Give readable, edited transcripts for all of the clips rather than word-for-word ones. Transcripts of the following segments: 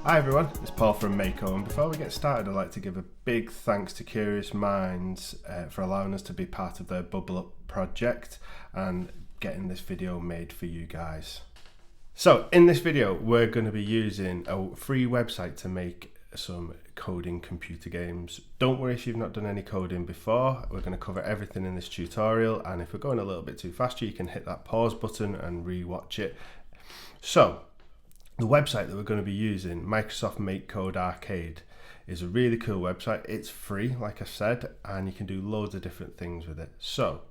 Hi everyone, it's Paul from Mako, and before we get started I'd like to give a big thanks to Curious Minds for allowing us to be part of their Bubble Up project and getting this video made for you guys. So in this video we're going to be using a free website to make some coding computer games. Don't worry if you've not done any coding before, we're going to cover everything in this tutorial, and if we're going a little bit too fast you can hit that pause button and re-watch it. So the website that we're going to be using, Microsoft MakeCode Arcade, is a really cool website. It's free, like I said, and you can do loads of different things with it. So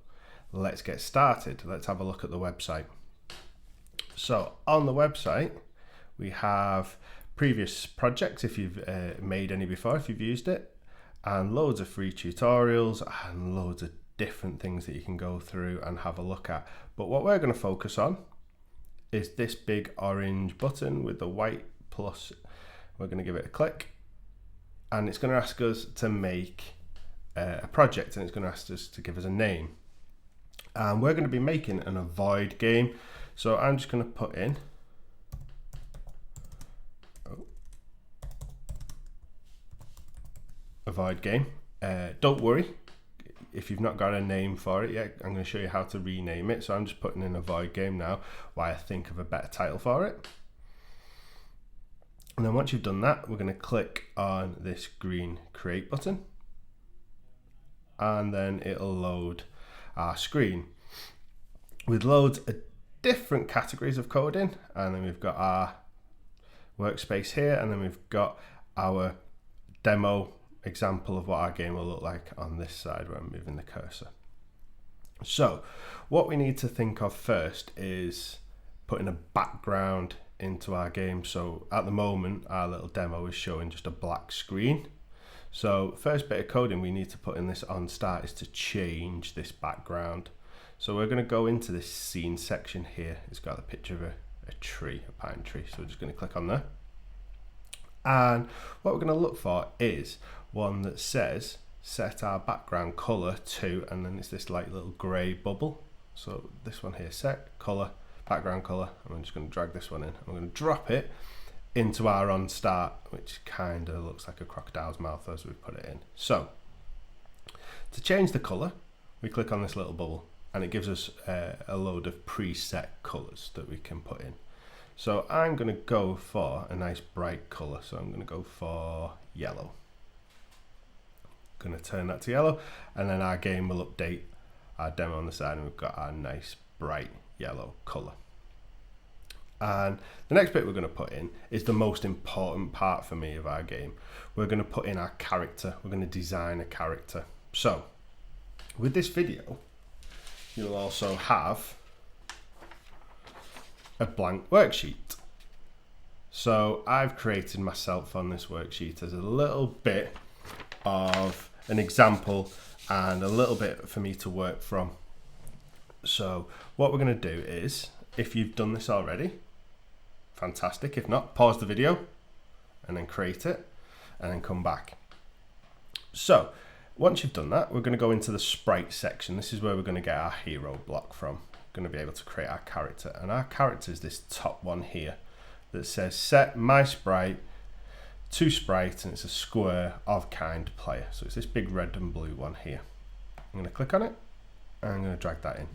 let's get started. Let's have a look at the website. So on the website, we have previous projects, if you've made any before, if you've used it, and loads of free tutorials and loads of different things that you can go through and have a look at. But what we're going to focus on is this big orange button with the white plus. We're going to give it a click and it's going to ask us to make a project, and it's going to ask us to give us a name, and we're going to be making an avoid game. So I'm just going to put in avoid game. Don't worry if you've not got a name for it yet, I'm going to show you how to rename it. So I'm just putting in avoid game now while I think of a better title for it. And then once you've done that, we're going to click on this green create button, and then it'll load our screen with loads of different categories of coding. And then we've got our workspace here, and then we've got our demo example of what our game will look like on this side where I'm moving the cursor. So what we need to think of first is putting a background into our game. So at the moment our little demo is showing just a black screen. So first bit of coding we need to put in this on start is to change this background. So we're going to go into this scene section here. It's got the picture of a tree, a pine tree. So we're just going to click on there. And what we're going to look for is one that says set our background color to, and then it's this like little gray bubble. So this one here, set color, background color, and I'm just going to drag this one in. I'm going to drop it into our on start, which kind of looks like a crocodile's mouth as we put it in. So to change the color, we click on this little bubble and it gives us a load of preset colors that we can put in. So I'm going to go for a nice bright color. So I'm going to go for yellow. Going to turn that to yellow, and then our game will update our demo on the side, and we've got our nice bright yellow color. And the next bit we're going to put in is the most important part for me of our game. We're going to put in our character. We're going to design a character. So with this video, you'll also have a blank worksheet. So I've created myself on this worksheet as a little bit of an example and a little bit for me to work from. So what we're going to do is, if you've done this already, fantastic. If not, pause the video and then create it and then come back. So once you've done that, we're going to go into the sprite section. This is where we're going to get our hero block from. We're going to be able to create our character, and our character is this top one here that says set my sprite to sprite, and it's a square of kind player. So it's this big red and blue one here. I'm going to click on it and I'm going to drag that in.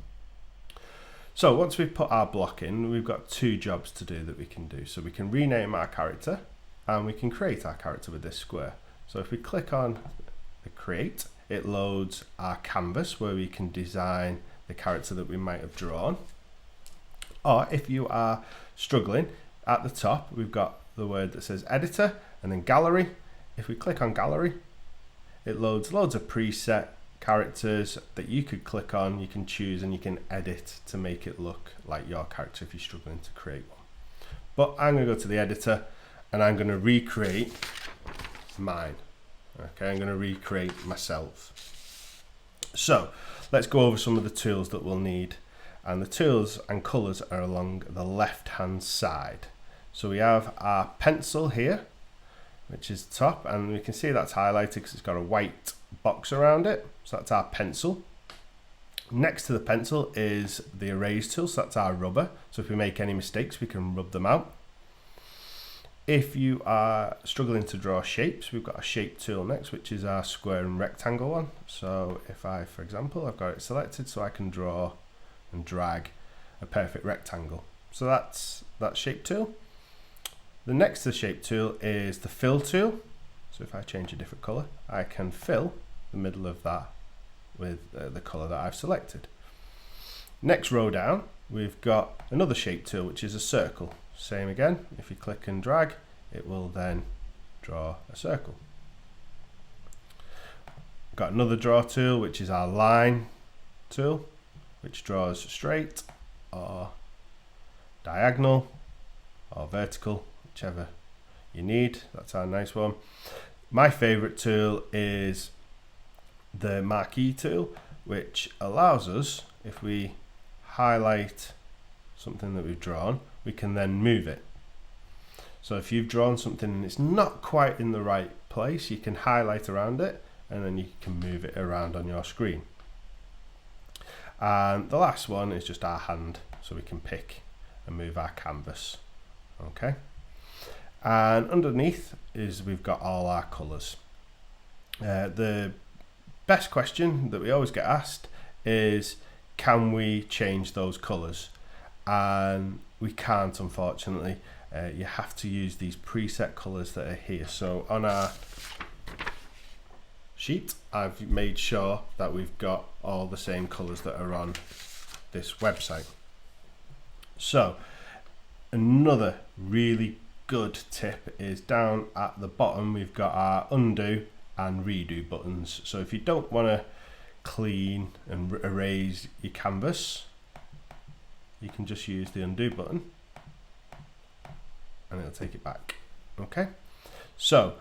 So once we've put our block in, we've got two jobs to do that we can do. So we can rename our character and we can create our character with this square. So if we click on the create, it loads our canvas where we can design the character that we might have drawn. Or if you are struggling, at the top we've got the word that says editor and then gallery. If we click on gallery, it loads loads of preset characters that you could click on, you can choose, and you can edit to make it look like your character if you're struggling to create one. But I'm going to go to the editor and I'm going to recreate mine. Okay, I'm going to recreate myself. So let's go over some of the tools that we'll need, and the tools and colors are along the left hand side. So we have our pencil here, which is the top, and we can see that's highlighted because it's got a white box around it. So that's our pencil. Next to the pencil is the erase tool, so that's our rubber. So if we make any mistakes, we can rub them out. If you are struggling to draw shapes, we've got a shape tool next, which is our square and rectangle one. So if I, for example, I've got it selected so I can draw and drag a perfect rectangle. So that's that shape tool. The next to the shape tool is the fill tool. So if I change a different color, I can fill the middle of that with the color that I've selected. Next row down, we've got another shape tool, which is a circle. Same again, if you click and drag, it will then draw a circle. Got another draw tool, which is our line tool, which draws straight or diagonal or vertical, whichever you need. That's our nice one. My favorite tool is the Mako tool, which allows us, if we highlight something that we've drawn, we can then move it. So if you've drawn something and it's not quite in the right place, you can highlight around it and then you can move it around on your screen. And the last one is just our hand, so we can pick and move our canvas. Okay. And underneath is we've got all our colors. The best question that we always get asked is, can we change those colors? And we can't, unfortunately. You have to use these preset colors that are here. So on our sheet, I've made sure that we've got all the same colors that are on this website. So another really good tip is down at the bottom, we've got our undo and redo buttons. So if you don't want to clean and erase your canvas, you can just use the undo button and it'll take it back. Okay, so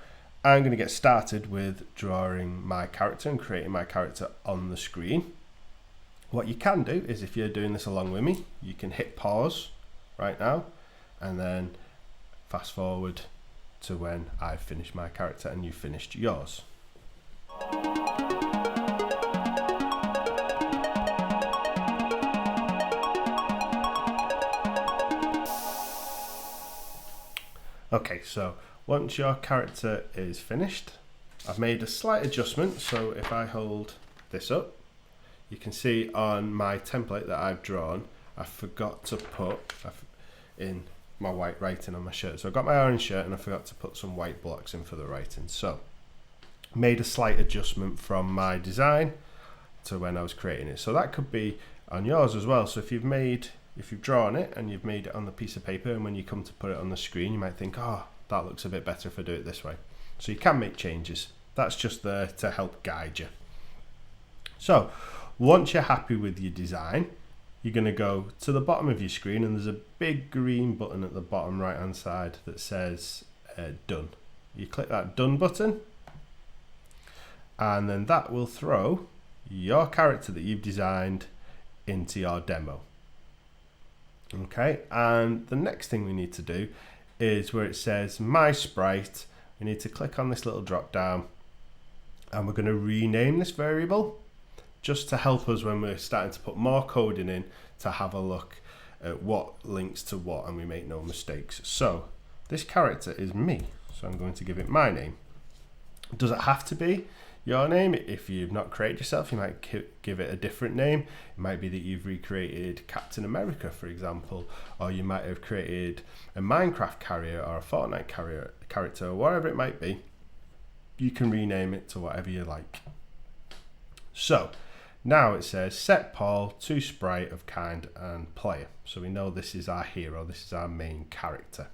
I'm going to get started with drawing my character and creating my character on the screen. What you can do is, if you're doing this along with me, you can hit pause right now and then fast forward to when I've finished my character and you've finished yours. Okay, so once your character is finished, I've made a slight adjustment. So if I hold this up, you can see on my template that I've drawn, I forgot to put in my white writing on my shirt. So I've got my orange shirt and I forgot to put some white blocks in for the writing. So made a slight adjustment from my design to when I was creating it. So that could be on yours as well. So if you've drawn it and you've made it on the piece of paper, and when you come to put it on the screen, you might think, oh, that looks a bit better if I do it this way. So you can make changes. That's just there to help guide you. So once you're happy with your design, you're going to go to the bottom of your screen and there's a big green button at the bottom right hand side that says done. You click that done button and then that will throw your character that you've designed into your demo. Okay, and the next thing we need to do is where it says my sprite, we need to click on this little drop down and we're going to rename this variable just to help us when we're starting to put more coding in to have a look at what links to what and we make no mistakes. So this character is me, so I'm going to give it my name. Does it have to be your name? If you've not created yourself, you might give it a different name. It might be that you've recreated Captain America, for example, or you might have created a Minecraft character or a Fortnite character, or whatever it might be. You can rename it to whatever you like. So now it says set Paul to sprite of kind and player. So we know this is our hero, this is our main character.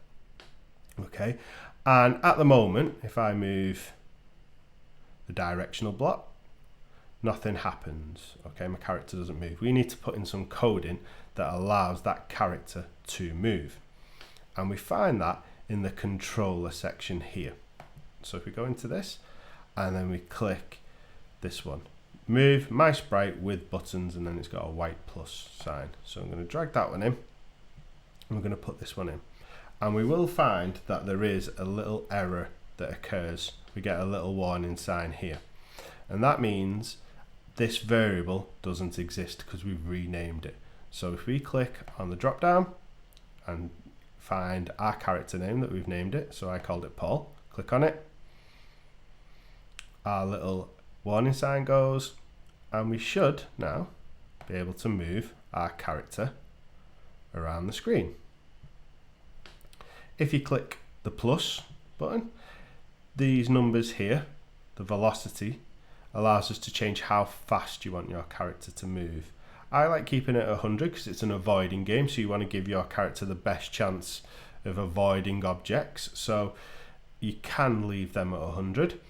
Okay, and at the moment, if I move the directional block, nothing happens. Okay, my character doesn't move. We need to put in some coding that allows that character to move. And we find that in the controller section here. So if we go into this and then we click this one, move my sprite with buttons, and then it's got a white plus sign. So I'm going to drag that one in and we're going to put this one in. And we will find that there is a little error that occurs. We get a little warning sign here. And that means this variable doesn't exist because we've renamed it. So if we click on the drop down and find our character name that we've named it. So I called it Paul. Click on it. Our little warning sign goes, and we should now be able to move our character around the screen. If you click the plus button, these numbers here, the velocity, allows us to change how fast you want your character to move. I like keeping it at 100 because it's an avoiding game, so you want to give your character the best chance of avoiding objects. So you can leave them at 100.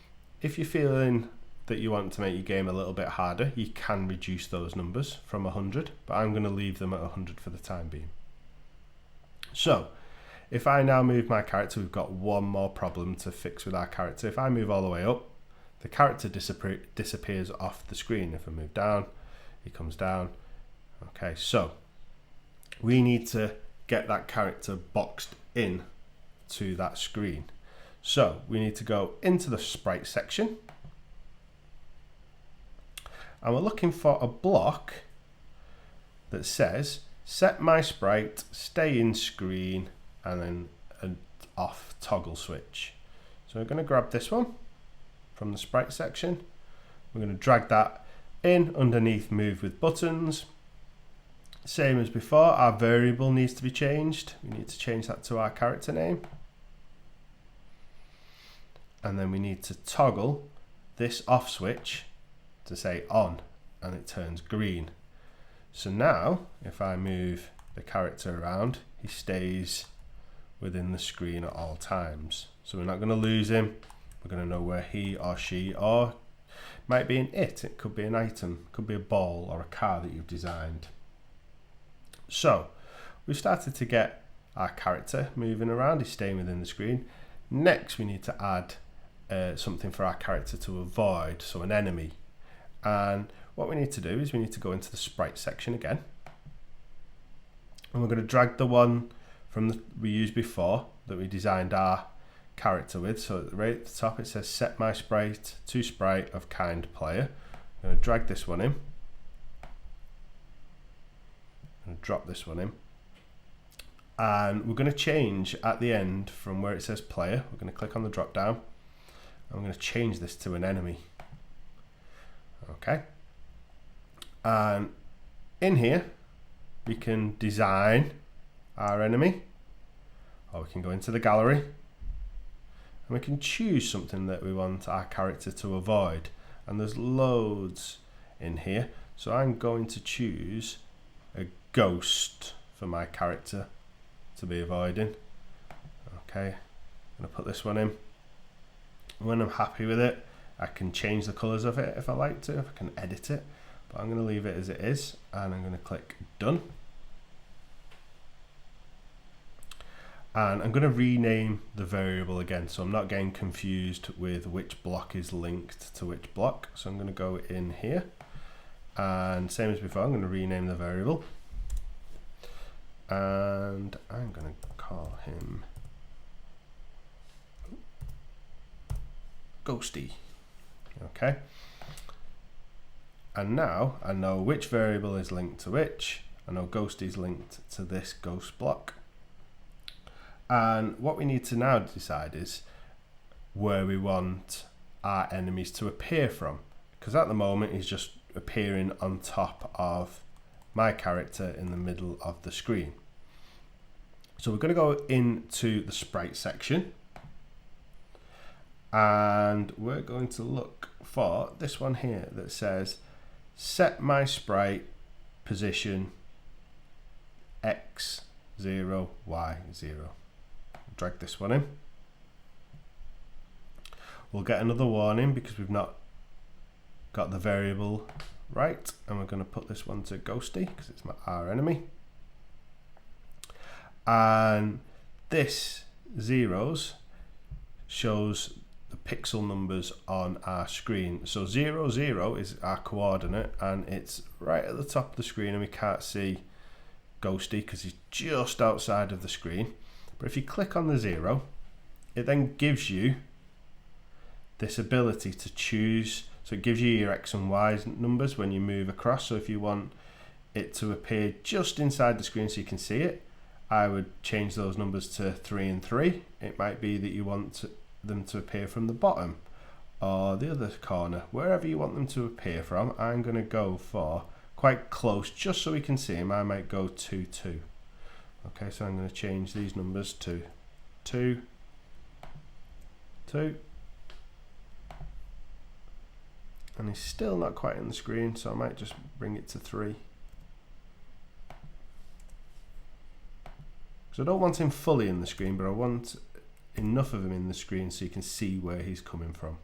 If you're feeling that you want to make your game a little bit harder, you can reduce those numbers from 100, but I'm going to leave them at 100 for the time being. So if I now move my character, we've got one more problem to fix with our character. If I move all the way up, the character disappears off the screen. If I move down, he comes down. Okay, so we need to get that character boxed in to that screen. So we need to go into the sprite section, and we're looking for a block that says set my sprite, stay in screen, and then an off toggle switch. So we're going to grab this one from the sprite section. We're going to drag that in underneath move with buttons. Same as before, our variable needs to be changed. We need to change that to our character name. And then we need to toggle this off switch to say on, and it turns green. So now if I move the character around, he stays within the screen at all times. So we're not going to lose him. We're going to know where he or she, or might be an it could be an item, could be a ball or a car that you've designed. So we've started to get our character moving around, he's staying within the screen. Next we need to add something for our character to avoid, so an enemy. And what we need to do is we need to go into the sprite section again, and we're going to drag the one from we used before that we designed our character with. So right at the top it says set my sprite to sprite of kind player. I'm going to drag this one in and drop this one in, and we're going to change at the end from where it says player. We're going to click on the drop down, and we're going to change this to an enemy. Okay, and in here we can design our enemy, or we can go into the gallery and we can choose something that we want our character to avoid, and there's loads in here. So I'm going to choose a ghost for my character to be avoiding. Okay, I'm going to put this one in. When I'm happy with it, I can change the colors of it if I like to, if I can edit it, but I'm going to leave it as it is, and I'm going to click done. And I'm going to rename the variable again, so I'm not getting confused with which block is linked to which block. So I'm going to go in here, and same as before, I'm going to rename the variable, and I'm going to call him Ghosty. Okay, and now I know which variable is linked to which. I know Ghosty is linked to this ghost block, and what we need to now decide is where we want our enemies to appear from, because at the moment he's just appearing on top of my character in the middle of the screen. So we're going to go into the sprite section, and we're going to look for this one here that says set my sprite position x0 y0. Drag this one in. We'll get another warning because we've not got the variable right, and we're going to put this one to Ghosty because it's our enemy. And this zeros shows the pixel numbers on our screen. So 0, 0 is our coordinate, and it's right at the top of the screen, and we can't see Ghosty because he's just outside of the screen. But if you click on the 0, it then gives you this ability to choose. So it gives you your X and Y numbers when you move across. So if you want it to appear just inside the screen so you can see it, I would change those numbers to 3 and 3. It might be that you want them to appear from the bottom or the other corner, wherever you want them to appear from. I'm going to go for quite close, just so we can see them. I might go 2, 2. Okay, so I'm going to change these numbers to 2, 2. And he's still not quite in the screen, so I might just bring it to 3. So I don't want him fully in the screen, but I want enough of him in the screen so you can see where he's coming from.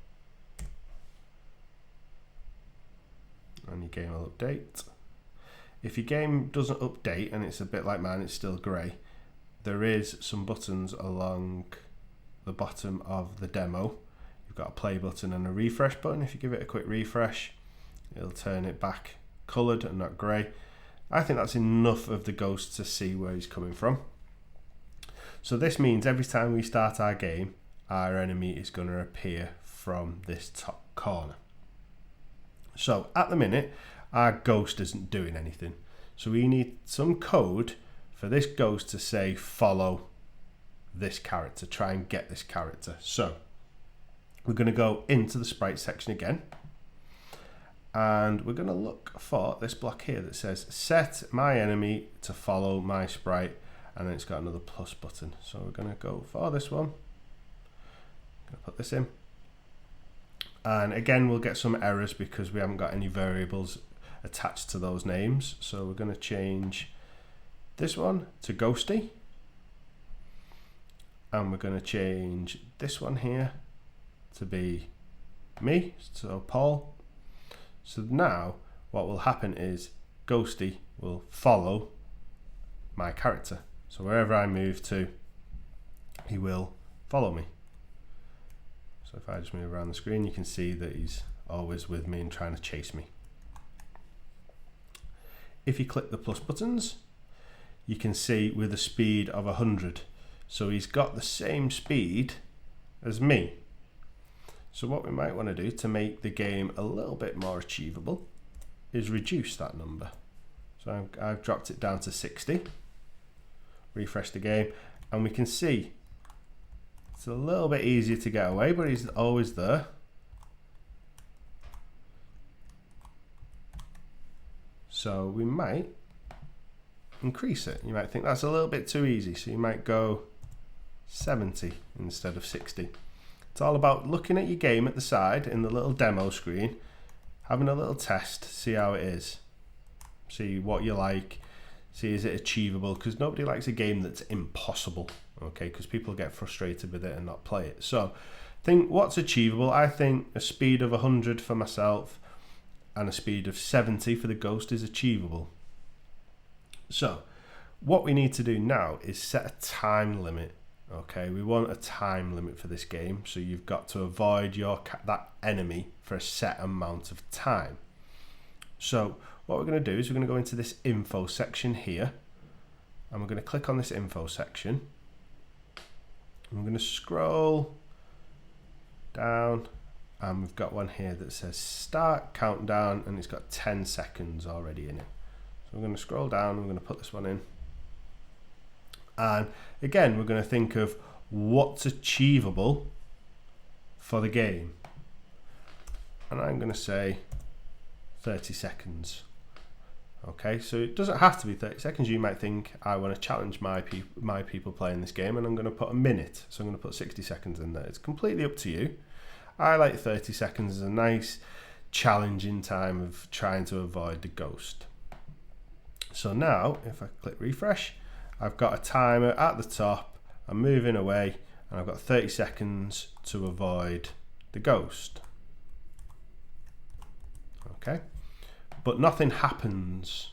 And your game will update. If your game doesn't update and it's a bit like mine, it's still grey, there is some buttons along the bottom of the demo. You've got a play button and a refresh button. If you give it a quick refresh, it'll turn it back coloured and not grey. I think that's enough of the ghost to see where he's coming from. So this means every time we start our game, our enemy is going to appear from this top corner. So at the minute, our ghost isn't doing anything. So we need some code for this ghost to say, follow this character, try and get this character. So we're going to go into the sprite section again. And we're going to look for this block here that says, set my enemy to follow my sprite. And then it's got another plus button. So we're going to go for this one. I'm going to put this in. And again, we'll get some errors because we haven't got any variables attached to those names. So we're going to change this one to Ghosty. And we're going to change this one here to be me, so Paul. So now what will happen is Ghosty will follow my character. So wherever I move to, he will follow me. So if I just move around the screen, you can see that he's always with me and trying to chase me. If you click the plus buttons, you can see with a speed of 100. So he's got the same speed as me. So what we might want to do to make the game a little bit more achievable is reduce that number. So I've dropped it down to 60. Refresh the game, and we can see it's a little bit easier to get away, but he's always there. So we might increase it. You might think that's a little bit too easy, so you might go 70 instead of 60. It's all about looking at your game at the side in the little demo screen, having a little test, see how it is, see what you like, see is it achievable, because nobody likes a game that's impossible, okay, because people get frustrated with it and not play it. So think what's achievable. I think a speed of 100 for myself and a speed of 70 for the ghost is achievable. So what we need to do now is set a time limit. Okay, we want a time limit for this game, so you've got to avoid that enemy for a set amount of time. So what we're going to do is we're going to go into this info section here, and we're going to click on this info section, and we're going to scroll down, and we've got one here that says start countdown, and it's got 10 seconds already in it. So we're going to scroll down, we're going to put this one in. And again, we're going to think of what's achievable for the game. And I'm going to say 30 seconds. Okay, so it doesn't have to be 30 seconds. You might think, I want to challenge my people playing this game, and I'm going to put a minute. So I'm going to put 60 seconds in there. It's completely up to you. I like 30 seconds as a nice challenging time of trying to avoid the ghost. So now, if I click refresh, I've got a timer at the top, I'm moving away, and I've got 30 seconds to avoid the ghost. Okay, but nothing happens.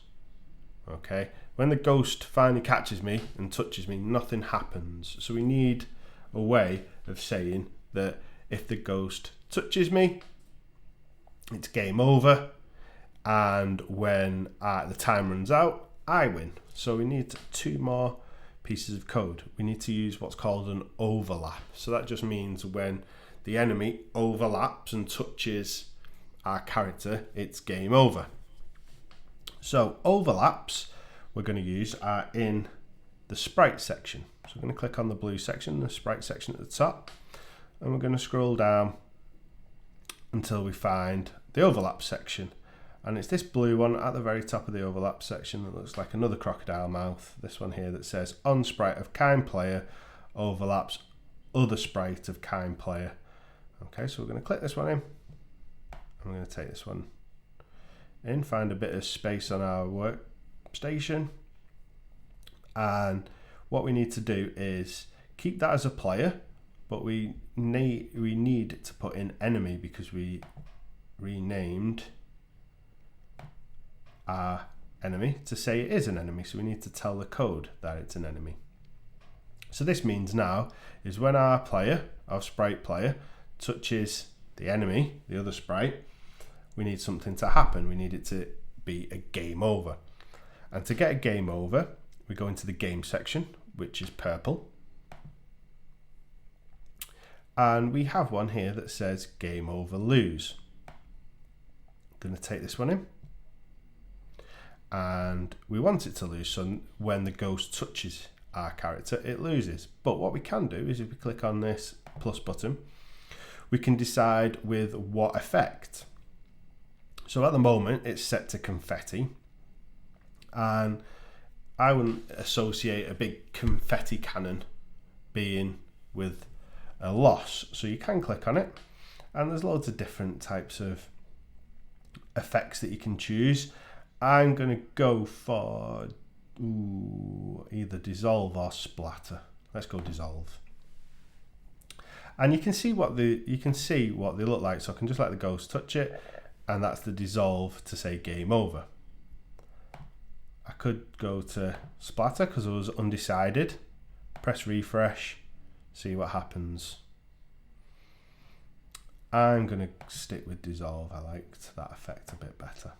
Okay, when the ghost finally catches me and touches me, nothing happens. So we need a way of saying that if the ghost touches me, it's game over, and when the time runs out, I win. So we need 2 more pieces of code. We need to use what's called an overlap. So that just means when the enemy overlaps and touches our character, it's game over. So overlaps we're going to use are in the Sprite section. So we're going to click on the blue section, the Sprite section at the top, and we're going to scroll down until we find the overlap section. And it's this blue one at the very top of the overlap section that looks like another crocodile mouth. This one here that says on sprite of kind player overlaps other sprite of kind player. Okay, so we're going to click this one in. I'm going to take this one in, find a bit of space on our workstation. And what we need to do is keep that as a player, but we need to put in enemy because we renamed our enemy to say it is an enemy. So we need to tell the code that it's an enemy. So this means now is when our player, our sprite player, touches the enemy, the other sprite, we need something to happen. We need it to be a game over. And to get a game over, we go into the game section, which is purple. And we have one here that says game over lose. I'm going to take this one in. And we want it to lose, so when the ghost touches our character, it loses. But what we can do is if we click on this plus button, we can decide with what effect. So at the moment, it's set to confetti. And I wouldn't associate a big confetti cannon being with a loss. So you can click on it, and there's loads of different types of effects that you can choose. I'm going to go for either dissolve or splatter. Let's go dissolve. And you can see what they look like. So I can just let the ghost touch it, and that's the dissolve to say game over. I could go to splatter because I was undecided. Press refresh, see what happens. I'm going to stick with dissolve. I liked that effect a bit better.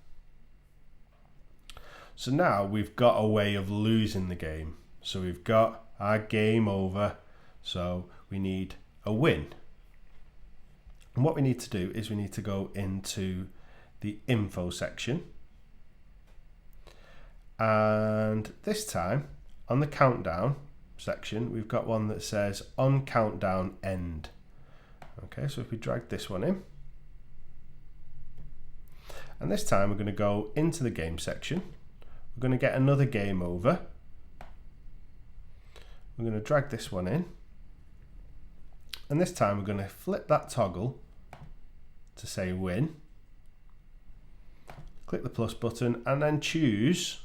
So now we've got a way of losing the game. So we've got our game over. So we need a win. And what we need to do is we need to go into the info section. And this time on the countdown section, we've got one that says on countdown end. Okay, so if we drag this one in, and this time we're going to go into the game section. We're going to get another game over. We're going to drag this one in, and this time we're going to flip that toggle to say win. Click the plus button and then choose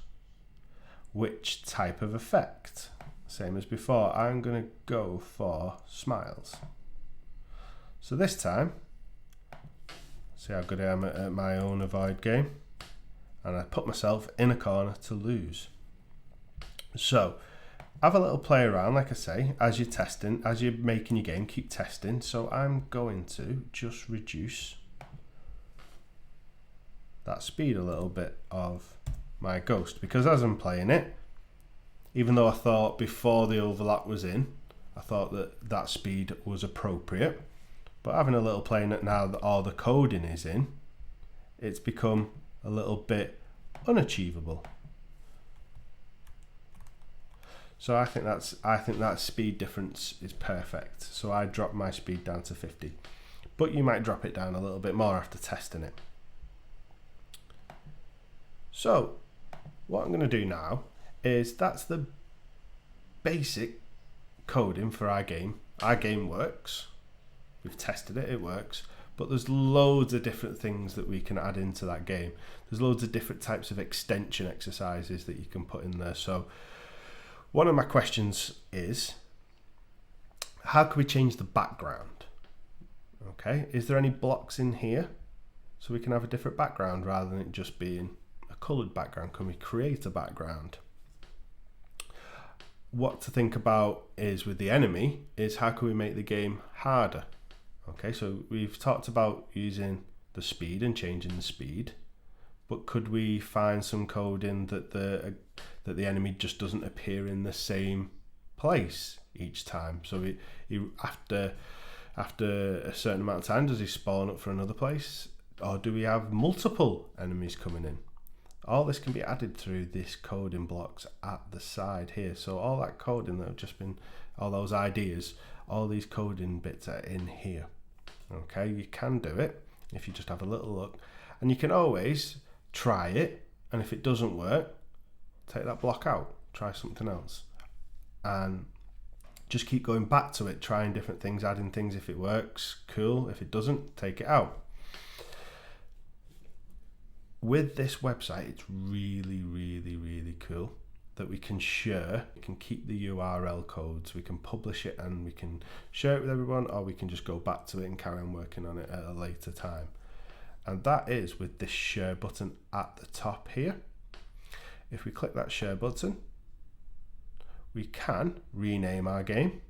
which type of effect. Same as before, I'm going to go for smiles. So this time, see how good I am at my own avoid game, and I put myself in a corner to lose. So have a little play around, like I say, as you're testing, as you're making your game, keep testing. So I'm going to just reduce that speed a little bit of my ghost, because as I'm playing it, even though I thought before the overlap was in, I thought that that speed was appropriate, but having a little play in it now that all the coding is in, it's become a little bit unachievable. So I think that speed difference is perfect. So I dropped my speed down to 50, but you might drop it down a little bit more after testing it. So what I'm going to do now is that's the basic coding for our game. Our game works. We've tested it, it works. But there's loads of different things that we can add into that game. There's loads of different types of extension exercises that you can put in there. So one of my questions is, how can we change the background? Okay, is there any blocks in here so we can have a different background rather than it just being a coloured background? Can we create a background? What to think about is with the enemy is how can we make the game harder? Okay, so we've talked about using the speed and changing the speed, but could we find some coding that the enemy just doesn't appear in the same place each time? So he after a certain amount of time, does he spawn up for another place? Or do we have multiple enemies coming in? All this can be added through this coding blocks at the side here. So all that coding that have just been, all those ideas, all these coding bits are in here. Okay, you can do it if you just have a little look, and you can always try it, and if it doesn't work, take that block out, try something else, and just keep going back to it, trying different things, adding things. If it works, cool. If it doesn't, take it out. With this website, it's really, really, really cool that we can share. We can keep the URL codes, we can publish it, and we can share it with everyone, or we can just go back to it and carry on working on it at a later time. And that is with this share button at the top here. If we click that share button, we can rename our game.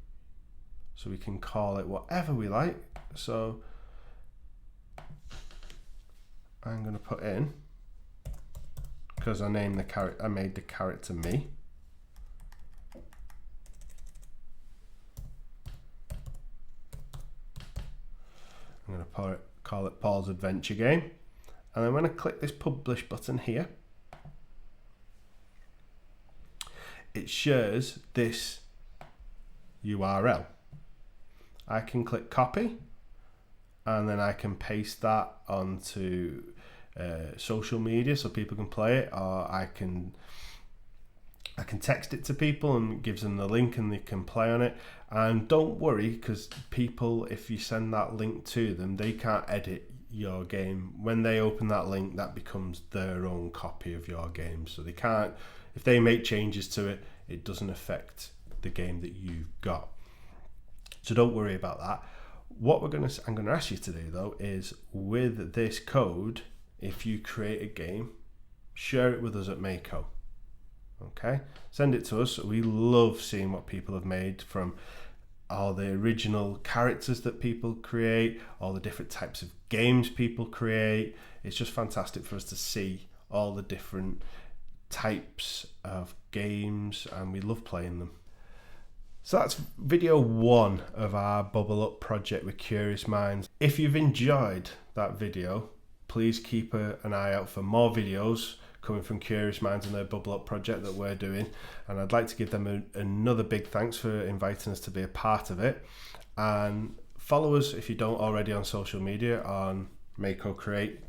So we can call it whatever we like. So I'm going to put in, because I named the character, I made the character me. I'm going to call it Paul's Adventure Game. And then when I click this publish button here, it shares this URL. I can click copy, and then I can paste that onto social media so people can play it, or I can text it to people and it gives them the link and they can play on it. And don't worry, because people, if you send that link to them, they can't edit your game. When they open that link, that becomes their own copy of your game, so they can't, if they make changes to it, it doesn't affect the game that you've got. So don't worry about that. What I'm going to ask you to do though is, with this code, if you create a game, share it with us at Mako. Okay, send it to us. We love seeing what people have made, from all the original characters that people create, all the different types of games people create. It's just fantastic for us to see all the different types of games, and we love playing them. So that's video 1 of our Bubble Up project with Curious Minds. If you've enjoyed that video, please keep an eye out for more videos coming from Curious Minds and their Bubble Up project that we're doing. And I'd like to give them another big thanks for inviting us to be a part of it. And follow us, if you don't already, on social media, on Mako Create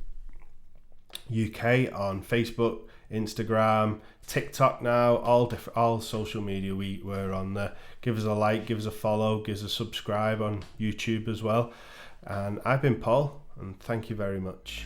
UK, on Facebook, Instagram, TikTok now, all social media we're on there. Give us a like, give us a follow, give us a subscribe on YouTube as well. And I've been Paul, and thank you very much.